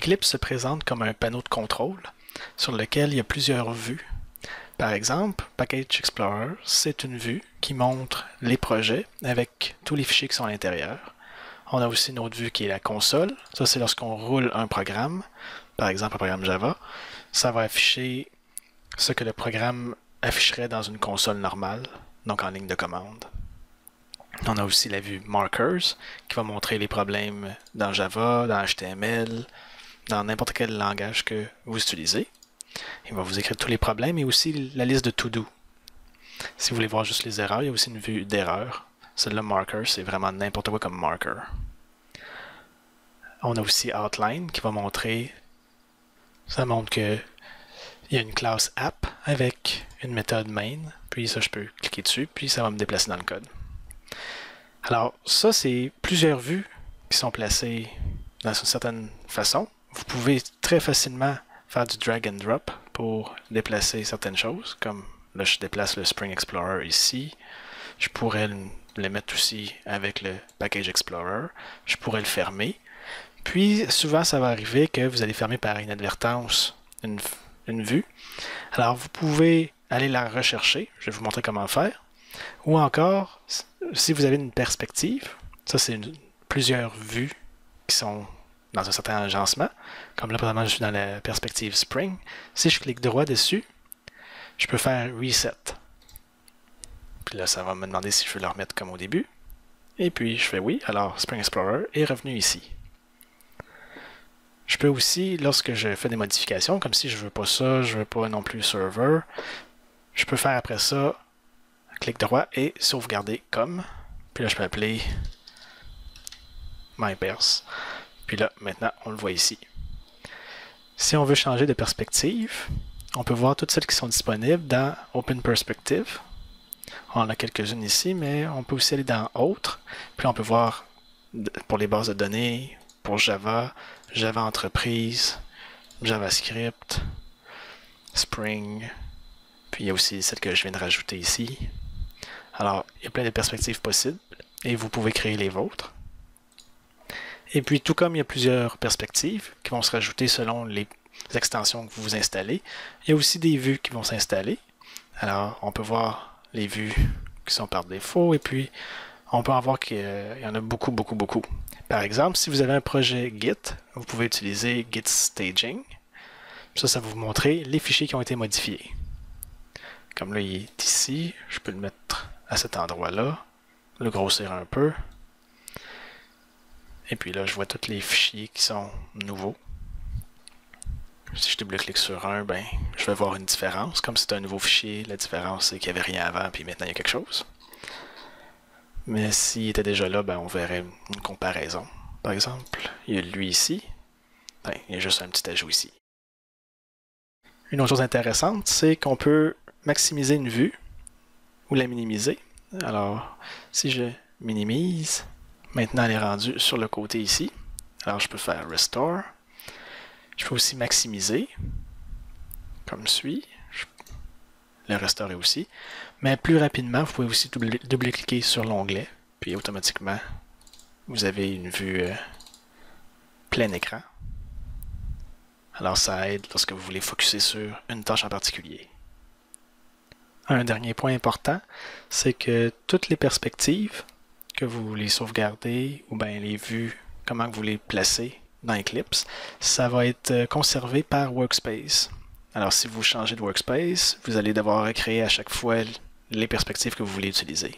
Eclipse se présente comme un panneau de contrôle sur lequel il y a plusieurs vues. Par exemple, Package Explorer, c'est une vue qui montre les projets avec tous les fichiers qui sont à l'intérieur. On a aussi une autre vue qui est la console. Ça, c'est lorsqu'on roule un programme, par exemple un programme Java. Ça va afficher ce que le programme afficherait dans une console normale, donc en ligne de commande. On a aussi la vue Markers, qui va montrer les problèmes dans Java, dans HTML, dans n'importe quel langage que vous utilisez. Il va vous écrire tous les problèmes et aussi la liste de to-do. Si vous voulez voir juste les erreurs, il y a aussi une vue d'erreurs. Celle-là, Marker, c'est vraiment n'importe quoi comme marker. On a aussi Outline qui va montrer, ça montre que il y a une classe app avec une méthode main, puis ça je peux cliquer dessus, puis ça va me déplacer dans le code. Alors ça c'est plusieurs vues qui sont placées dans une certaine façon. Vous pouvez très facilement faire du drag and drop pour déplacer certaines choses, comme là je déplace le Spring Explorer ici. Je pourrais le mettre aussi avec le Package Explorer. Je pourrais le fermer. Puis souvent ça va arriver que vous allez fermer par inadvertance une vue. Alors vous pouvez aller la rechercher. Je vais vous montrer comment faire. Ou encore, si vous avez une perspective, ça c'est plusieurs vues qui sont dans un certain agencement, comme là, présentement, je suis dans la perspective Spring. Si je clique droit dessus, je peux faire Reset. Puis là, ça va me demander si je veux le remettre comme au début. Et puis, je fais oui. Alors, Spring Explorer est revenu ici. Je peux aussi, lorsque je fais des modifications, comme si je veux pas ça, je veux pas non plus Server, je peux faire après ça, clic droit et sauvegarder comme. Puis là, je peux appeler MyPers. Puis là, maintenant, on le voit ici. Si on veut changer de perspective, on peut voir toutes celles qui sont disponibles dans Open Perspective. On en a quelques-unes ici, mais on peut aussi aller dans Autres. Puis on peut voir pour les bases de données, pour Java, Java Entreprise, JavaScript, Spring. Puis il y a aussi celle que je viens de rajouter ici. Alors, il y a plein de perspectives possibles et vous pouvez créer les vôtres. Et puis, tout comme il y a plusieurs perspectives qui vont se rajouter selon les extensions que vous installez, il y a aussi des vues qui vont s'installer. Alors, on peut voir les vues qui sont par défaut, et puis on peut en voir qu'il y en a beaucoup, beaucoup, beaucoup. Par exemple, si vous avez un projet Git, vous pouvez utiliser Git Staging. Ça va vous montrer les fichiers qui ont été modifiés. Comme là, il est ici, je peux le mettre à cet endroit-là, le grossir un peu. Et puis là, je vois tous les fichiers qui sont nouveaux. Si je double-clique sur un, ben, je vais voir une différence. Comme c'est un nouveau fichier, la différence c'est qu'il n'y avait rien avant, puis maintenant il y a quelque chose. Mais s'il était déjà là, ben, on verrait une comparaison. Par exemple, il y a lui ici. Ben, il y a juste un petit ajout ici. Une autre chose intéressante, c'est qu'on peut maximiser une vue ou la minimiser. Alors, si je minimise, maintenant, elle est rendue sur le côté ici. Alors, je peux faire Restore. Je peux aussi maximiser, comme suit. Le restaurer aussi. Mais plus rapidement, vous pouvez aussi double-cliquer sur l'onglet. Puis automatiquement, vous avez une vue plein écran. Alors, ça aide lorsque vous voulez focusser sur une tâche en particulier. Un dernier point important, c'est que toutes les perspectives que vous les sauvegardez ou bien les vues, comment vous les placez dans Eclipse, ça va être conservé par Workspace. Alors si vous changez de Workspace, vous allez devoir recréer à chaque fois les perspectives que vous voulez utiliser.